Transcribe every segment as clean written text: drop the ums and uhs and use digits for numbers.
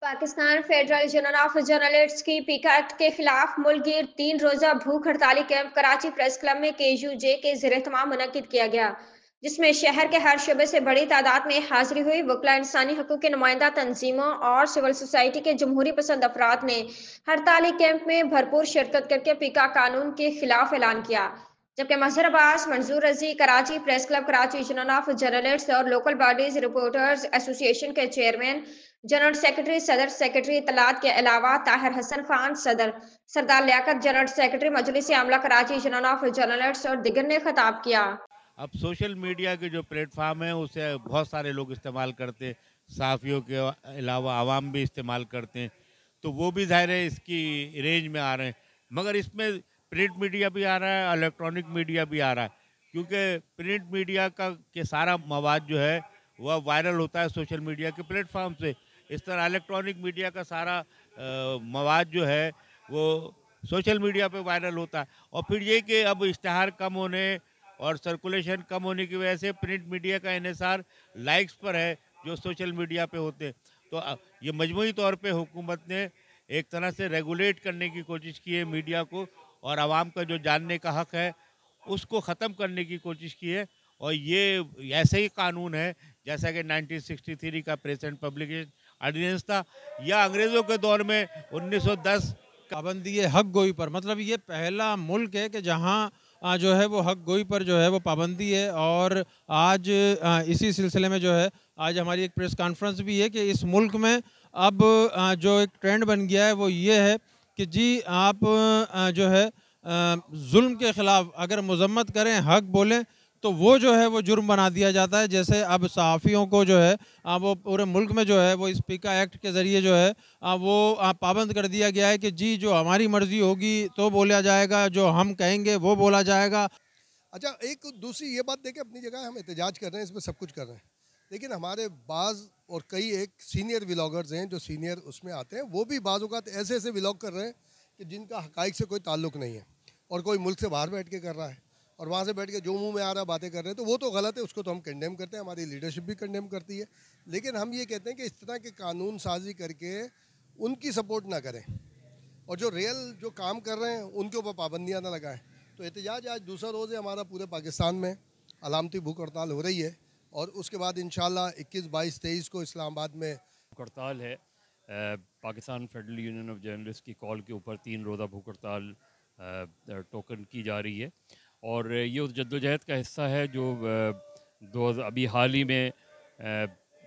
Pakistan federal union of journalists की पीका act के खिलाफ मुल्कगीर 3 रोजा भूख हड़ताली कैंप कराची प्रेस क्लब में KUJ के ज़ेर-ए-एहतमाम मुनक्किद किया गया, जिसमें शहर के हर शोबे से बड़ी तादाद में हाजिरी हुई। वकला इंसानी हकूक के नुमाइंदा तंजीमों और सिविल सोसाइटी के जमहूरी पसंद अफराद ने हड़ताली कैंप में भरपूर शिरकत करके पीका कानून के खिलाफ ऐलान किया, जबकि मजहर Abbas, Manzoor Razi, Karachi press club Karachi, union of journalist और लोकल बॉडीज रिपोर्टर्स एसोसिएशन के चेयरमैन, जनरल सेक्रेटरी, सदर सेक्रेटरी इत्तलात के अलावा ताहिर हसन खान सदर, सरदार लियाकत जनरल सेक्रेटरी मजलिस आमला कराची, यूनियन ऑफ जर्नलिस्ट और दिगर ने खिताब किया। अब सोशल मीडिया के जो प्लेटफॉर्म है उसे बहुत सारे लोग इस्तेमाल करते हैं, सहाफ़ियों के अलावा आवाम भी इस्तेमाल करते हैं, तो वो भी ज़ाहिर है इसकी रेंज में आ रहे हैं। मगर इसमें प्रिंट मीडिया भी आ रहा है, इलेक्ट्रॉनिक मीडिया भी आ रहा है, क्योंकि प्रिंट मीडिया का के सारा मवाद जो है वह वायरल होता है सोशल मीडिया के प्लेटफॉर्म से। इस तरह इलेक्ट्रॉनिक मीडिया का सारा मवाद जो है वो सोशल मीडिया पे वायरल होता है। और फिर ये कि अब इश्तहार कम होने और सर्कुलेशन कम होने की वजह से प्रिंट मीडिया का इन्हिसार लाइक्स पर है जो सोशल मीडिया पे होते हैं। तो ये मजमूई तौर पे हुकूमत ने एक तरह से रेगुलेट करने की कोशिश की है मीडिया को, और आवाम का जो जानने का हक़ है उसको ख़त्म करने की कोशिश की है। और ये ऐसे ही कानून है जैसा कि 1963 का प्रेस एंड पब्लिकेशन ऑर्डिनेंस था, या अंग्रेज़ों के दौर में 1910 पाबंदी है हक गोई पर। मतलब ये पहला मुल्क है कि जहाँ जो है वो हक गोई पर जो है वो पाबंदी है। और आज इसी सिलसिले में जो है आज हमारी एक प्रेस कॉन्फ्रेंस भी है कि इस मुल्क में अब जो एक ट्रेंड बन गया है वो ये है कि जी आप जो है जुल्म के ख़िलाफ़ अगर मज़म्मत करें, हक बोलें, तो वो जो है वो जुर्म बना दिया जाता है। जैसे अब सहाफ़ियों को जो है वो पूरे मुल्क में जो है वो इस पीका एक्ट के ज़रिए जो है वो पाबंद कर दिया गया है कि जी जो हमारी मर्ज़ी होगी तो बोला जाएगा, जो हम कहेंगे वो बोला जाएगा। अच्छा, एक दूसरी ये बात देखें, अपनी जगह हम एहतजाज कर रहे हैं, इसमें सब कुछ कर रहे हैं, लेकिन हमारे बाज़ और कई एक सीनियर व्लॉगर्स हैं जो सीनियर उसमें आते हैं, वो भी बाज़ औक़ात ऐसे ऐसे व्लॉग कर रहे हैं कि जिनका हक़ाइक़ से कोई ताल्लुक़ नहीं है, और कोई मुल्क से बाहर बैठ के कर रहा है और वहाँ से बैठ के जो मुंह में आ रहा है बातें कर रहे हैं, तो वो तो गलत है, उसको तो हम कंडेम करते हैं, हमारी लीडरशिप भी कंडेम करती है। लेकिन हम ये कहते हैं कि इस तरह के कानून साजी करके उनकी सपोर्ट ना करें, और जो रियल जो काम कर रहे हैं उनके ऊपर पाबंदियाँ ना लगाएं। तो एहतजाज आज दूसरा रोज़ है हमारा पूरे पाकिस्तान में, अलामती भूख हड़ताल हो रही है, और उसके बाद इंशाल्लाह 21, 22, 23 को इस्लामाबाद में हड़ताल है। Pakistan federal union of journalist की कॉल के ऊपर 3 रोज़ा भूख हड़ताल टोकन की जा रही है, और ये उस जद्दोजहद का हिस्सा है जो अभी हाल ही में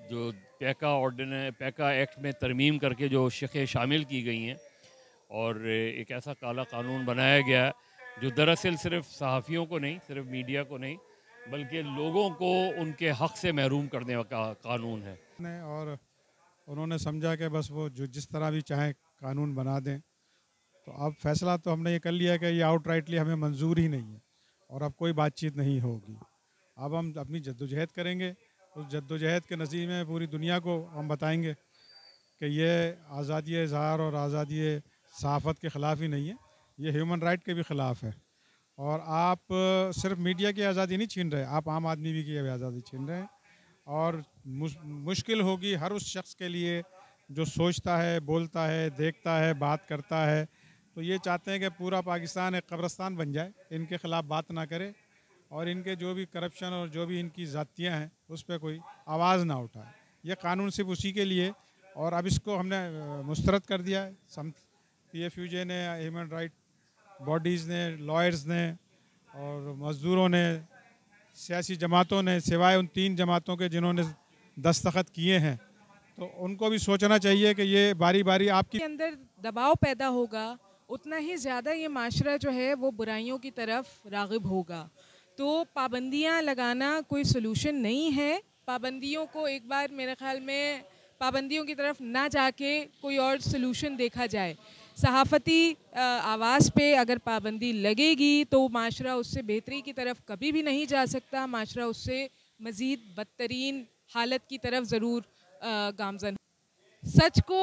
जो पैका एक्ट में तरमीम करके जो शिक़ें शामिल की गई हैं, और एक ऐसा काला कानून बनाया गया है जो दरअसल सिर्फ सहाफ़ियों को नहीं, सिर्फ मीडिया को नहीं, बल्कि लोगों को उनके हक़ से महरूम करने का कानून है। और उन्होंने समझा कि बस वो जो जिस तरह भी चाहे कानून बना दें, तो अब फैसला तो हमने ये कर लिया कि ये आउटराइटली हमें मंजूर ही नहीं है और अब कोई बातचीत नहीं होगी। अब हम अपनी जद्दोजहद करेंगे, उस जद्दोजहद के नतीजे में पूरी दुनिया को हम बताएंगे कि ये आज़ादी इज़हार और आज़ादी सहाफ़त के ख़िलाफ़ ही नहीं है, ये ह्यूमन राइट के भी ख़िलाफ़ है। और आप सिर्फ मीडिया की आज़ादी नहीं छीन रहे, आप आम आदमी भी की आज़ादी छीन रहे हैं। और मुश्किल होगी हर उस शख्स के लिए जो सोचता है, बोलता है, देखता है, बात करता है। तो ये चाहते हैं कि पूरा पाकिस्तान एक कब्रिस्तान बन जाए, इनके ख़िलाफ़ बात ना करे, और इनके जो भी करप्शन और जो भी इनकी ज़ातियाँ हैं उस पर कोई आवाज़ ना उठाए। ये कानून सिर्फ उसी के लिए, और अब इसको हमने मुस्तरद कर दिया है। PFUJ ने, ह्यूमन राइट बॉडीज़ ने, लॉयर्स ने और मज़दूरों ने, सियासी जमातों ने, सिवाय उन 3 जमातों के जिन्होंने दस्तखत किए हैं, तो उनको भी सोचना चाहिए कि ये बारी बारी आपके अंदर दबाव पैदा होगा, उतना ही ज़्यादा ये माशरा जो है वो बुराइयों की तरफ राग़िब होगा। तो पाबंदियाँ लगाना कोई सलूशन नहीं है। पाबंदियों को एक बार मेरे ख़्याल में पाबंदियों की तरफ ना जाके कोई और सलूशन देखा जाए। सहाफ़ती आवाज़ पे अगर पाबंदी लगेगी तो माशरा उससे बेहतरी की तरफ कभी भी नहीं जा सकता, माशरा उससे मज़ीद बदतरीन हालत की तरफ ज़रूर गामज़न। सच को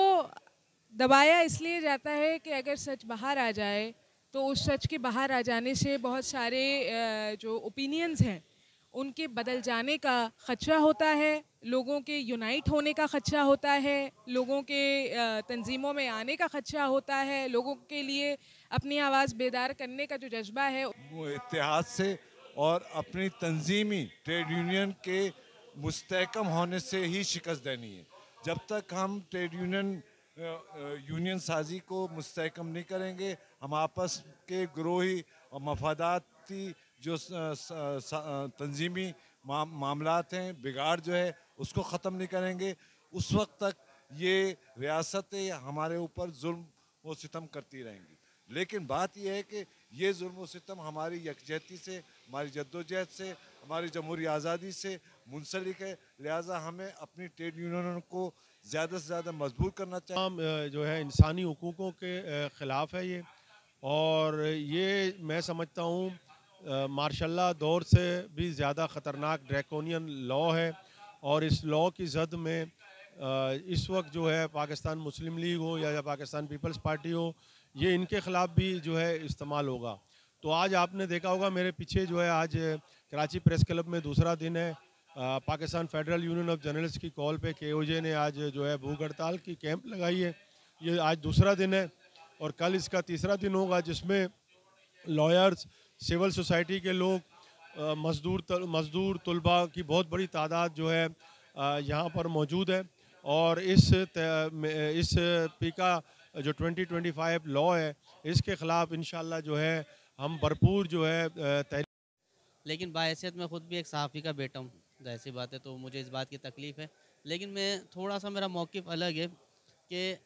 दबाया इसलिए जाता है कि अगर सच बाहर आ जाए तो उस सच के बाहर आ जाने से बहुत सारे जो ओपिनियंस हैं उनके बदल जाने का खदशा होता है, लोगों के यूनाइट होने का खदशा होता है, लोगों के तंजीमों में आने का खदशा होता है, लोगों के लिए अपनी आवाज़ बेदार करने का जो जज्बा है वो इत्तेहाद से और अपनी तंजीमी ट्रेड यूनियन के मुस्तहकम होने से ही शिकस्त देनी है। जब तक हम ट्रेड यूनियन साजी को मुस्तहकम नहीं करेंगे, हम आपस के ग्रोही और मफादाती जो तंजीमी मामलात हैं, बिगाड़ जो है उसको ख़त्म नहीं करेंगे, उस वक्त तक ये रियासतें हमारे ऊपर जुल्म व सितम करती रहेंगी। लेकिन बात यह है कि ये जुल्म व सितम हमारी यकजहती से, हमारी जद्दोजहद से, हमारी जमहूरी आज़ादी से मुंसलिक है। लिहाजा हमें अपनी ट्रेड यूनियनों को ज़्यादा से ज़्यादा मजबूत करना चाहिए। जो है इंसानी हुकूकों के ख़िलाफ़ है ये, और ये मैं समझता हूँ मार्शल दौर से भी ज़्यादा ख़तरनाक ड्रैकोनियन लॉ है। और इस लॉ की जद में इस वक्त जो है पाकिस्तान मुस्लिम लीग हो या पाकिस्तान पीपल्स पार्टी हो, ये इनके ख़िलाफ़ भी जो है इस्तेमाल होगा। तो आज आपने देखा होगा मेरे पीछे जो है आज कराची प्रेस क्लब में दूसरा दिन है, Pakistan federal union of journalist की कॉल पे KOJ ने आज जो है भूख हड़ताल की कैंप लगाई है। ये आज दूसरा दिन है और कल इसका तीसरा दिन होगा, जिसमें लॉयर्स, सिविल सोसाइटी के लोग, मज़दूर तलबा की बहुत बड़ी तादाद जो है यहाँ पर मौजूद है। और इस पीका जो 2025 लॉ है, इसके ख़िलाफ़ इंशाल्लाह जो है हम भरपूर जो है लेकिन बाहैसियत मैं ख़ुद भी एक सहाफ़ी का बेटा हूँ, जाहिर सी बात है, तो मुझे इस बात की तकलीफ़ है। लेकिन मैं थोड़ा सा मेरा मौक़िफ़ अलग है कि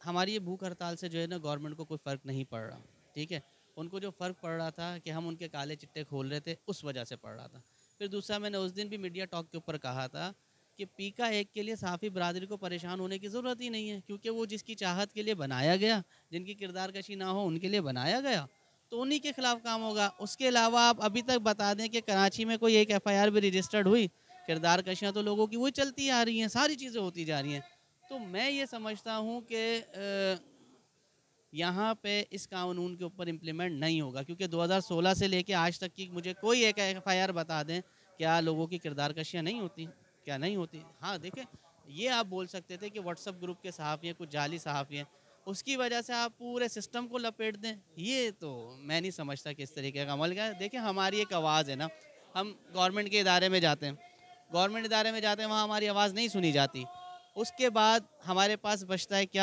हमारी ये भूख हड़ताल से जो है ना गवर्नमेंट को कोई फ़र्क नहीं पड़ रहा, ठीक है। उनको जो फ़र्क पड़ रहा था कि हम उनके काले चिट्टे खोल रहे थे, उस वजह से पड़ रहा था। फिर दूसरा, मैंने उस दिन भी मीडिया टॉक के ऊपर कहा था कि पीका एक के लिए सहाफ़ी बरादरी को परेशान होने की ज़रूरत ही नहीं है, क्योंकि वो जिसकी चाहत के लिए बनाया गया, जिनकी किरदार कशी ना हो उनके लिए बनाया गया, तो उन्हीं के ख़िलाफ़ काम होगा। उसके अलावा आप अभी तक बता दें कि कराची में कोई एक FIR भी रजिस्टर्ड हुई? किरदार कशियाँ तो लोगों की वही चलती आ रही हैं, सारी चीज़ें होती जा रही हैं। तो मैं ये समझता हूँ कि यहाँ पे इस कानून के ऊपर इम्प्लीमेंट नहीं होगा, क्योंकि 2016 से लेके आज तक की मुझे कोई एक FIR बता दें क्या लोगों की किरदार कशियाँ नहीं होती, क्या नहीं होती। हाँ देखें, ये आप बोल सकते थे कि व्हाट्सएप ग्रुप के सहाफ़ी हैं, कुछ जाली सहाफ़ी हैं, उसकी वजह से आप पूरे सिस्टम को लपेट दें, ये तो मैं नहीं समझता कि इस तरीके का अमल क्या है। देखिए, हमारी एक आवाज़ है ना, हम गवर्नमेंट के इदारे में जाते हैं, वहाँ हमारी आवाज़ नहीं सुनी जाती, उसके बाद हमारे पास बचता है क्या?